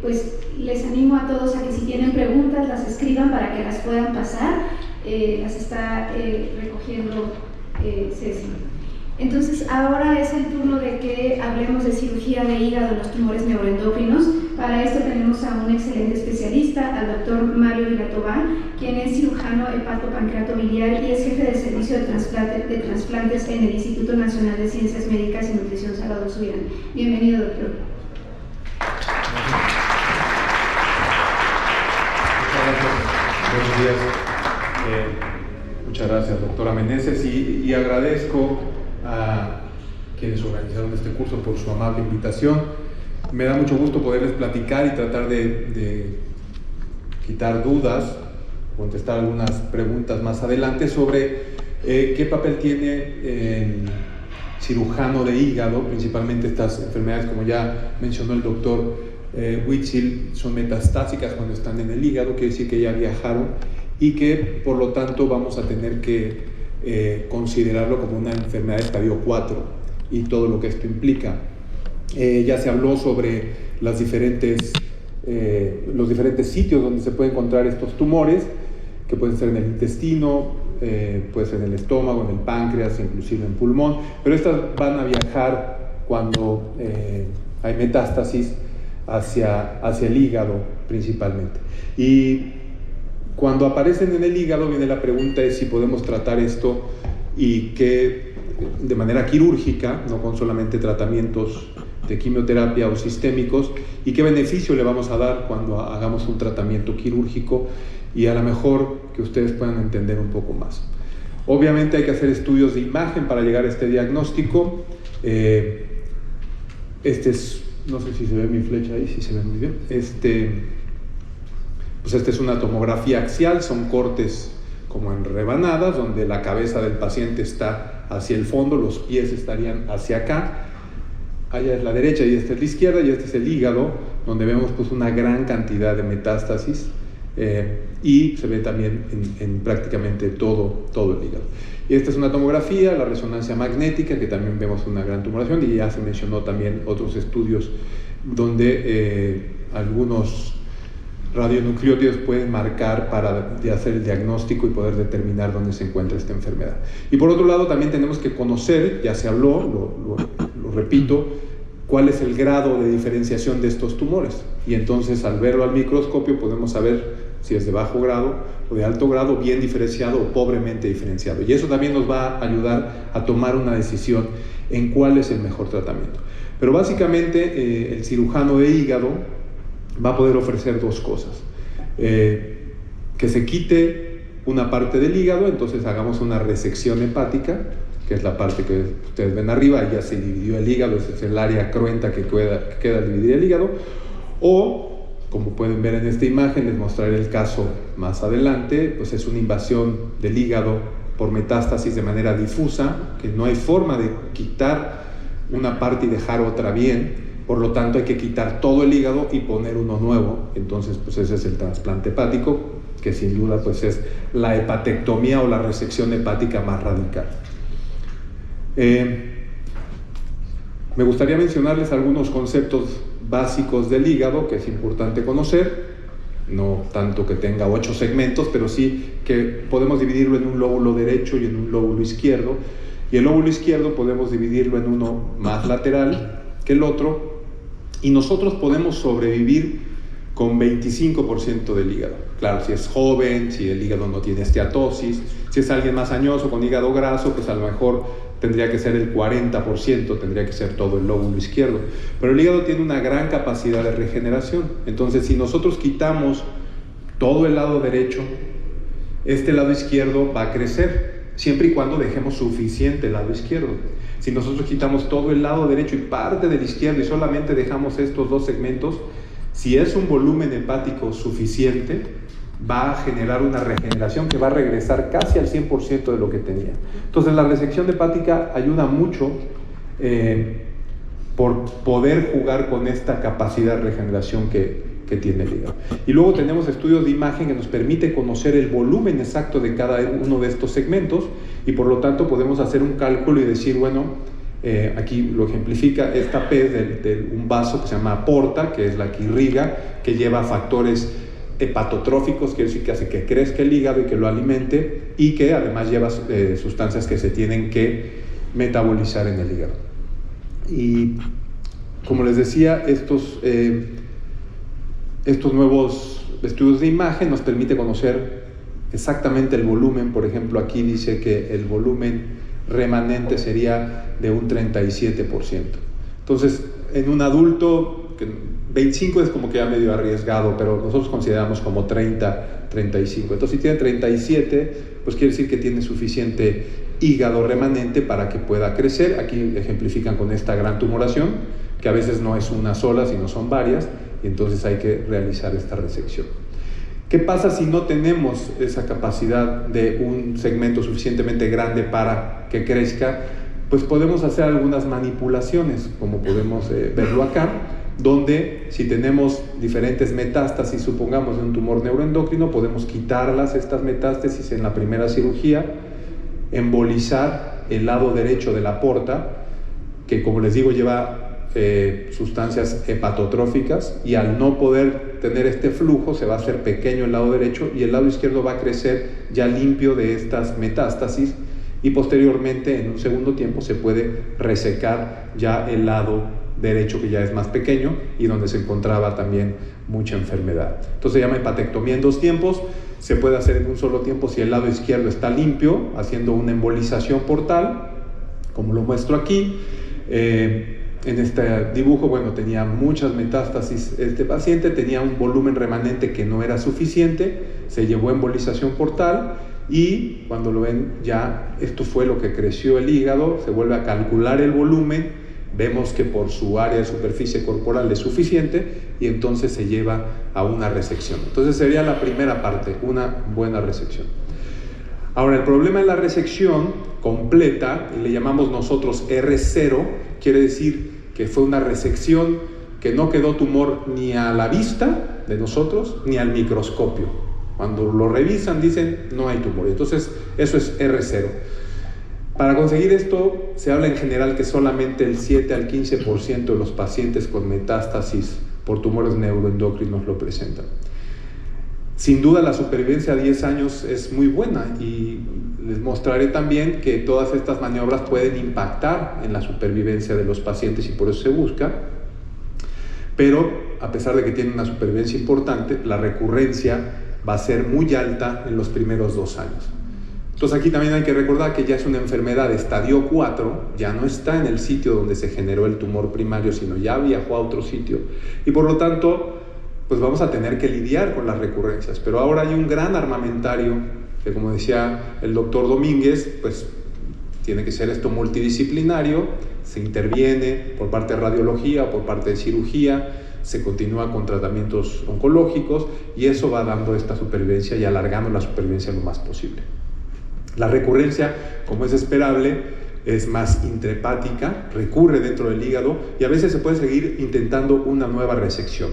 pues les animo a todos a que si tienen preguntas las escriban para que las puedan pasar, las está recogiendo Ceci. Entonces ahora es el turno de que hablemos de cirugía de hígado en los tumores neuroendocrinos. Para esto tenemos a un excelente especialista, al doctor Mario Vilatobán, quien es cirujano hepatopancreatobiliar y es jefe del servicio de trasplantes en el Instituto Nacional de Ciencias Médicas y Nutrición Salvador Subirán. Bienvenido, doctor. Buenos días. Muchas gracias, doctora Meneses, y agradezco a quienes organizaron este curso por su amable invitación. Me da mucho gusto poderles platicar y tratar de quitar dudas, contestar algunas preguntas más adelante sobre qué papel tiene el cirujano de hígado. Principalmente estas enfermedades, como ya mencionó el doctor Huitzil, son metastásicas cuando están en el hígado, quiere decir que ya viajaron y que por lo tanto vamos a tener que considerarlo como una enfermedad de estadio 4 y todo lo que esto implica. Ya se habló sobre los diferentes sitios donde se pueden encontrar estos tumores, que pueden ser en el intestino, puede ser en el estómago, en el páncreas, inclusive en pulmón, pero estas van a viajar cuando hay metástasis hacia el hígado principalmente. Y cuando aparecen en el hígado viene la pregunta de si podemos tratar esto y que de manera quirúrgica, no con solamente tratamientos de quimioterapia o sistémicos, y qué beneficio le vamos a dar cuando hagamos un tratamiento quirúrgico, y a lo mejor que ustedes puedan entender un poco más. Obviamente hay que hacer estudios de imagen para llegar a este diagnóstico. No sé si se ve mi flecha ahí, si se ve muy bien. Pues esta es una tomografía axial, son cortes como en rebanadas, donde la cabeza del paciente está hacia el fondo, los pies estarían hacia acá. Allá es la derecha y esta es la izquierda, y este es el hígado, donde vemos pues una gran cantidad de metástasis, y se ve también en prácticamente todo el hígado. Y esta es una tomografía, la resonancia magnética, que también vemos una gran tumoración, y ya se mencionó también otros estudios donde algunos radionucleótidos pueden marcar para hacer el diagnóstico y poder determinar dónde se encuentra esta enfermedad. Y por otro lado también tenemos que conocer, ya se habló, lo repito, cuál es el grado de diferenciación de estos tumores, y entonces al verlo al microscopio podemos saber si es de bajo grado o de alto grado, bien diferenciado o pobremente diferenciado, y eso también nos va a ayudar a tomar una decisión en cuál es el mejor tratamiento. Pero básicamente el cirujano de hígado va a poder ofrecer dos cosas: que se quite una parte del hígado, entonces hagamos una resección hepática, que es la parte que ustedes ven arriba, ya se dividió el hígado, ese es el área cruenta que queda al dividir el hígado, o como pueden ver en esta imagen, les mostraré el caso más adelante, pues es una invasión del hígado por metástasis de manera difusa, que no hay forma de quitar una parte y dejar otra bien, por lo tanto hay que quitar todo el hígado y poner uno nuevo. Entonces pues ese es el trasplante hepático, que sin duda pues es la hepatectomía o la resección hepática más radical. Me gustaría mencionarles algunos conceptos básicos del hígado que es importante conocer, no tanto que tenga 8 segmentos, pero sí que podemos dividirlo en un lóbulo derecho y en un lóbulo izquierdo, y el lóbulo izquierdo podemos dividirlo en uno más lateral que el otro, y nosotros podemos sobrevivir con 25% del hígado. Claro, si es joven, si el hígado no tiene esteatosis, si es alguien más añoso con hígado graso, pues a lo mejor tendría que ser el 40%, tendría que ser todo el lóbulo izquierdo. Pero el hígado tiene una gran capacidad de regeneración. Entonces, si nosotros quitamos todo el lado derecho, este lado izquierdo va a crecer, siempre y cuando dejemos suficiente el lado izquierdo. Si nosotros quitamos todo el lado derecho y parte del izquierdo y solamente dejamos estos dos segmentos, si es un volumen hepático suficiente, va a generar una regeneración que va a regresar casi al 100% de lo que tenía. Entonces la resección hepática ayuda mucho por poder jugar con esta capacidad de regeneración que tiene el hígado. Y luego tenemos estudios de imagen que nos permite conocer el volumen exacto de cada uno de estos segmentos, y por lo tanto podemos hacer un cálculo y decir, bueno, Aquí lo ejemplifica esta pez de un vaso que se llama porta, que es la que irriga, que lleva factores hepatotróficos, quiere decir que hace que crezca el hígado y que lo alimente, y que además lleva sustancias que se tienen que metabolizar en el hígado. Y como les decía, estos nuevos estudios de imagen nos permiten conocer exactamente el volumen. Por ejemplo, aquí dice que el volumen remanente sería de un 37%. Entonces, en un adulto, 25 es como que ya medio arriesgado, pero nosotros consideramos como 30, 35. Entonces, si tiene 37, pues quiere decir que tiene suficiente hígado remanente para que pueda crecer. Aquí ejemplifican con esta gran tumoración, que a veces no es una sola, sino son varias, y entonces hay que realizar esta resección. ¿Qué pasa si no tenemos esa capacidad de un segmento suficientemente grande para que crezca? Pues podemos hacer algunas manipulaciones, como podemos verlo acá, donde si tenemos diferentes metástasis, supongamos de un tumor neuroendocrino, podemos quitarlas, estas metástasis, en la primera cirugía, embolizar el lado derecho de la porta, que como les digo lleva sustancias hepatotróficas, y al no poder tener este flujo se va a hacer pequeño el lado derecho y el lado izquierdo va a crecer ya limpio de estas metástasis, y posteriormente en un segundo tiempo se puede resecar ya el lado derecho, que ya es más pequeño y donde se encontraba también mucha enfermedad. Entonces se llama hepatectomía en 2 tiempos. Se puede hacer en un solo tiempo si el lado izquierdo está limpio, haciendo una embolización portal, como lo muestro aquí. En este dibujo, bueno, tenía muchas metástasis este paciente, tenía un volumen remanente que no era suficiente, se llevó a embolización portal, y cuando lo ven ya esto fue lo que creció el hígado. Se vuelve a calcular el volumen, vemos que por su área de superficie corporal es suficiente, y entonces se lleva a una resección. Entonces sería la primera parte, una buena resección. Ahora, el problema de la resección completa, y le llamamos nosotros R0, quiere decir que fue una resección que no quedó tumor ni a la vista de nosotros ni al microscopio. Cuando lo revisan dicen no hay tumor. Entonces eso es R0. Para conseguir esto se habla en general que solamente el 7 al 15% de los pacientes con metástasis por tumores neuroendocrinos lo presentan. Sin duda la supervivencia a 10 años es muy buena, y les mostraré también que todas estas maniobras pueden impactar en la supervivencia de los pacientes, y por eso se busca. Pero a pesar de que tiene una supervivencia importante, la recurrencia va a ser muy alta en los primeros 2 años. Entonces aquí también hay que recordar que ya es una enfermedad de estadio 4, ya no está en el sitio donde se generó el tumor primario, sino ya viajó a otro sitio, y por lo tanto pues vamos a tener que lidiar con las recurrencias. Pero ahora hay un gran armamentario que, como decía el doctor Domínguez, pues tiene que ser esto multidisciplinario, se interviene por parte de radiología o por parte de cirugía, se continúa con tratamientos oncológicos, y eso va dando esta supervivencia y alargando la supervivencia lo más posible. La recurrencia, como es esperable, es más intrahepática, recurre dentro del hígado, y a veces se puede seguir intentando una nueva resección.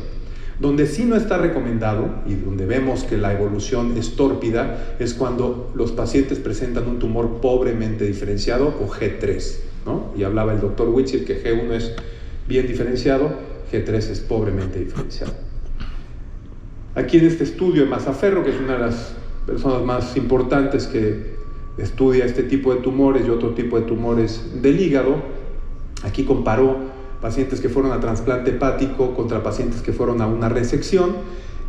Donde sí no está recomendado, y donde vemos que la evolución es tórpida, es cuando los pacientes presentan un tumor pobremente diferenciado, o G3, ¿no? Y hablaba el doctor Witzel que G1 es bien diferenciado, G3 es pobremente diferenciado. Aquí en este estudio de Mazzaferro, que es una de las personas más importantes que estudia este tipo de tumores y otro tipo de tumores del hígado, aquí comparó pacientes que fueron a trasplante hepático contra pacientes que fueron a una resección,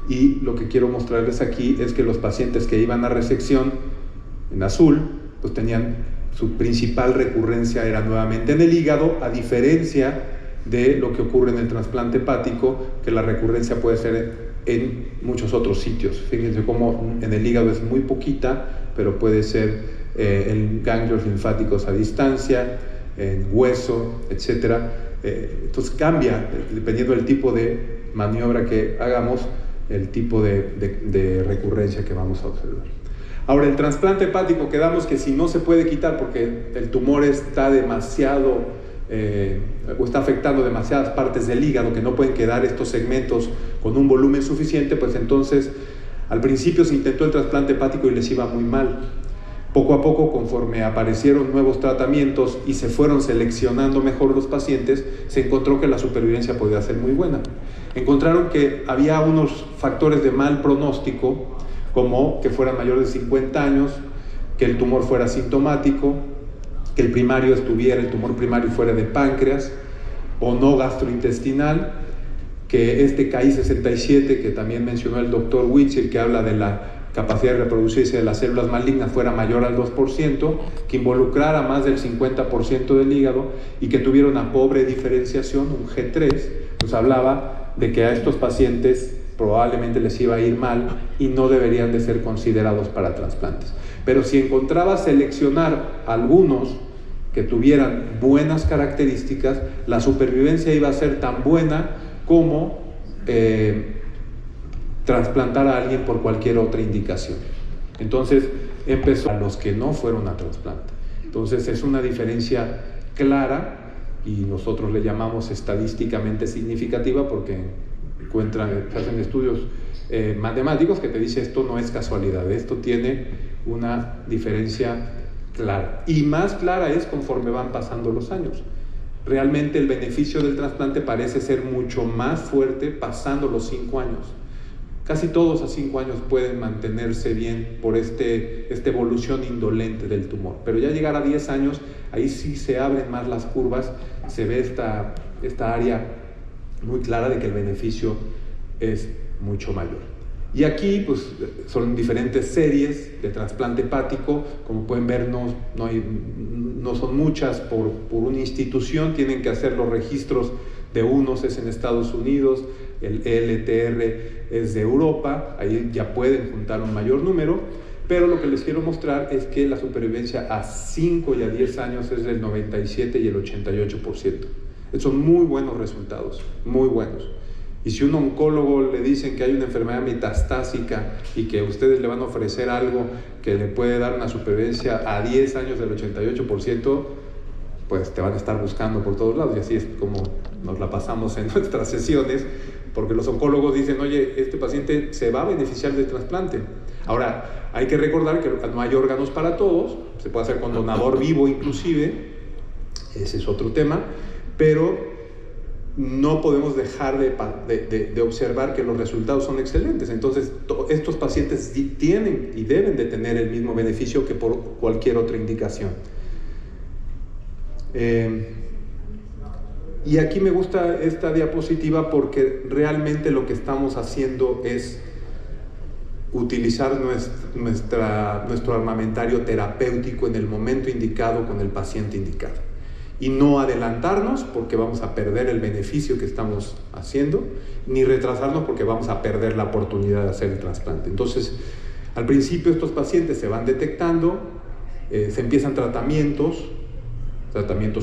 y lo que quiero mostrarles aquí es que los pacientes que iban a resección, en azul, pues tenían su principal recurrencia era nuevamente en el hígado, a diferencia de lo que ocurre en el trasplante hepático, que la recurrencia puede ser en muchos otros sitios. Fíjense cómo en el hígado es muy poquita, pero puede ser en ganglios linfáticos a distancia, en hueso, etcétera. Entonces cambia, dependiendo del tipo de maniobra que hagamos, el tipo de recurrencia que vamos a observar. Ahora, el trasplante hepático, quedamos que si no se puede quitar porque el tumor está demasiado o está afectando demasiadas partes del hígado, que no pueden quedar estos segmentos con un volumen suficiente, pues entonces al principio se intentó el trasplante hepático y les iba muy mal. Poco a poco, conforme aparecieron nuevos tratamientos y se fueron seleccionando mejor los pacientes, se encontró que la supervivencia podía ser muy buena. Encontraron que había unos factores de mal pronóstico, como que fueran mayores de 50 años, que el tumor fuera sintomático, que el tumor primario fuera de páncreas o no gastrointestinal, que este Ki-67, que también mencionó el doctor Witzel, que habla de la capacidad de reproducirse de las células malignas, fuera mayor al 2%, que involucrara más del 50% del hígado y que tuviera una pobre diferenciación, un G3, pues hablaba de que a estos pacientes probablemente les iba a ir mal y no deberían de ser considerados para trasplantes. Pero si encontraba seleccionar algunos que tuvieran buenas características, la supervivencia iba a ser tan buena como trasplantar a alguien por cualquier otra indicación. Entonces empezó a los que no fueron a trasplante. Entonces es una diferencia clara y nosotros le llamamos estadísticamente significativa porque se hacen estudios matemáticos que te dicen esto no es casualidad, esto tiene una diferencia clara. Y más clara es conforme van pasando los años. Realmente el beneficio del trasplante parece ser mucho más fuerte pasando los 5 años. Casi todos a 5 años pueden mantenerse bien por esta evolución indolente del tumor. Pero ya llegar a 10 años, ahí sí se abren más las curvas, se ve esta área muy clara de que el beneficio es mucho mayor. Y aquí pues, son diferentes series de trasplante hepático, como pueden ver no son muchas por una institución, tienen que hacer los registros de unos, es en Estados Unidos, el LTR es de Europa, ahí ya pueden juntar un mayor número, pero lo que les quiero mostrar es que la supervivencia a 5 y a 10 años es del 97 y el 88%. Son muy buenos resultados, muy buenos. Y si un oncólogo le dicen que hay una enfermedad metastásica y que ustedes le van a ofrecer algo que le puede dar una supervivencia a 10 años del 88%, pues te van a estar buscando por todos lados. Y así es como nos la pasamos en nuestras sesiones, porque los oncólogos dicen, oye, este paciente se va a beneficiar del trasplante. Ahora, hay que recordar que no hay órganos para todos, se puede hacer con donador vivo inclusive, ese es otro tema, pero no podemos dejar de observar que los resultados son excelentes. Entonces, estos pacientes tienen y deben de tener el mismo beneficio que por cualquier otra indicación. Y aquí me gusta esta diapositiva porque realmente lo que estamos haciendo es utilizar nuestro armamentario terapéutico en el momento indicado con el paciente indicado. Y no adelantarnos porque vamos a perder el beneficio que estamos haciendo, ni retrasarnos porque vamos a perder la oportunidad de hacer el trasplante. Entonces, al principio estos pacientes se van detectando, se empiezan tratamientos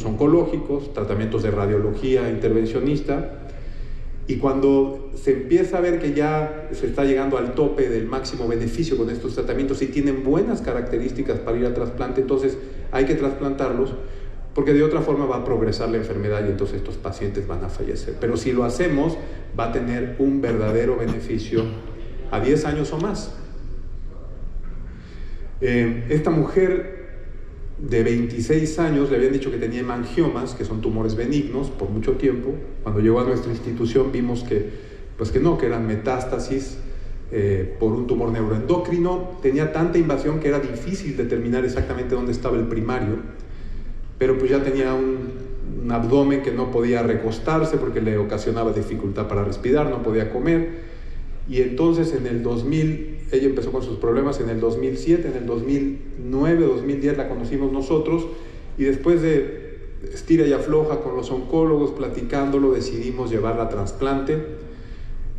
oncológicos, tratamientos de radiología intervencionista, y cuando se empieza a ver que ya se está llegando al tope del máximo beneficio con estos tratamientos y tienen buenas características para ir al trasplante, entonces hay que trasplantarlos, porque de otra forma va a progresar la enfermedad y entonces estos pacientes van a fallecer. Pero si lo hacemos, va a tener un verdadero beneficio a 10 años o más. Esta mujer de 26 años le habían dicho que tenía hemangiomas, que son tumores benignos, por mucho tiempo. Cuando llegó a nuestra institución vimos que eran metástasis por un tumor neuroendocrino. Tenía tanta invasión que era difícil determinar exactamente dónde estaba el primario, pero pues ya tenía un abdomen que no podía recostarse porque le ocasionaba dificultad para respirar, no podía comer. Y entonces en el 2000, ella empezó con sus problemas en el 2007, en el 2009, 2010 la conocimos nosotros, y después de estira y afloja con los oncólogos, platicándolo, decidimos llevarla a trasplante.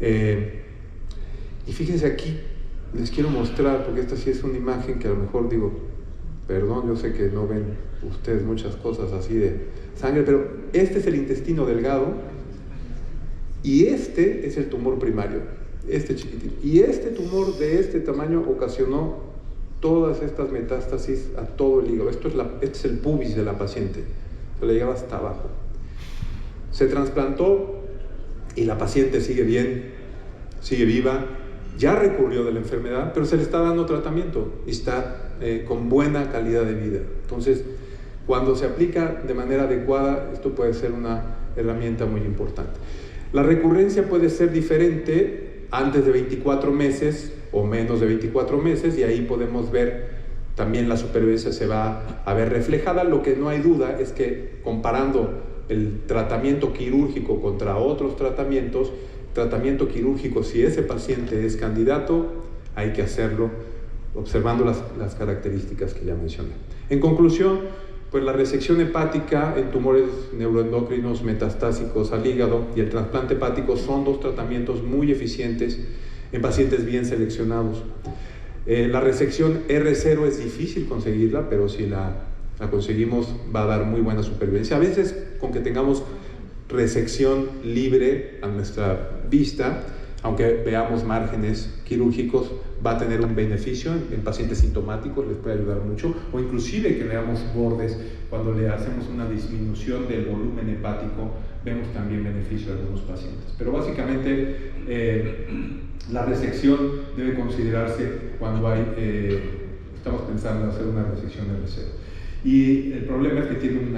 Y fíjense aquí, les quiero mostrar, porque esta sí es una imagen que a lo mejor digo, perdón, yo sé que no ven ustedes muchas cosas así de sangre, pero este es el intestino delgado y este es el tumor primario, este chiquitito. Y este tumor de este tamaño ocasionó todas estas metástasis a todo el hígado. Este es el pubis de la paciente, se le llegaba hasta abajo. Se trasplantó y la paciente sigue bien, sigue viva, ya recurrió de la enfermedad, pero se le está dando tratamiento y está con buena calidad de vida. Entonces, cuando se aplica de manera adecuada, esto puede ser una herramienta muy importante. La recurrencia puede ser diferente antes de 24 meses o menos de 24 meses, y ahí podemos ver también la supervivencia se va a ver reflejada. Lo que no hay duda es que comparando el tratamiento quirúrgico contra otros tratamiento quirúrgico, si ese paciente es candidato, hay que hacerlo observando las características que ya mencioné. En conclusión, pues la resección hepática en tumores neuroendocrinos metastásicos al hígado y el trasplante hepático son dos tratamientos muy eficientes en pacientes bien seleccionados. La resección R0 es difícil conseguirla, pero si la conseguimos va a dar muy buena supervivencia. A veces con que tengamos resección libre a nuestra vista, aunque veamos márgenes quirúrgicos, va a tener un beneficio en pacientes sintomáticos, les puede ayudar mucho, o inclusive que veamos bordes, cuando le hacemos una disminución del volumen hepático, vemos también beneficio de algunos pacientes. Pero básicamente la resección debe considerarse cuando estamos pensando en hacer una resección R0. Y el problema es que tiene un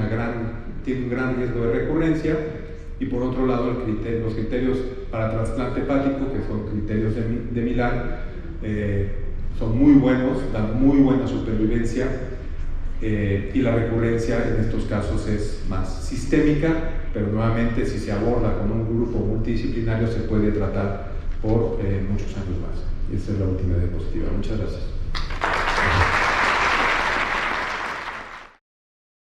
gran riesgo de recurrencia, y por otro lado los criterios para trasplante hepático, que son criterios de Milán, son muy buenos, dan muy buena supervivencia, y la recurrencia en estos casos es más sistémica, pero nuevamente si se aborda con un grupo multidisciplinario se puede tratar por muchos años más. Y esta es la última diapositiva. Muchas gracias.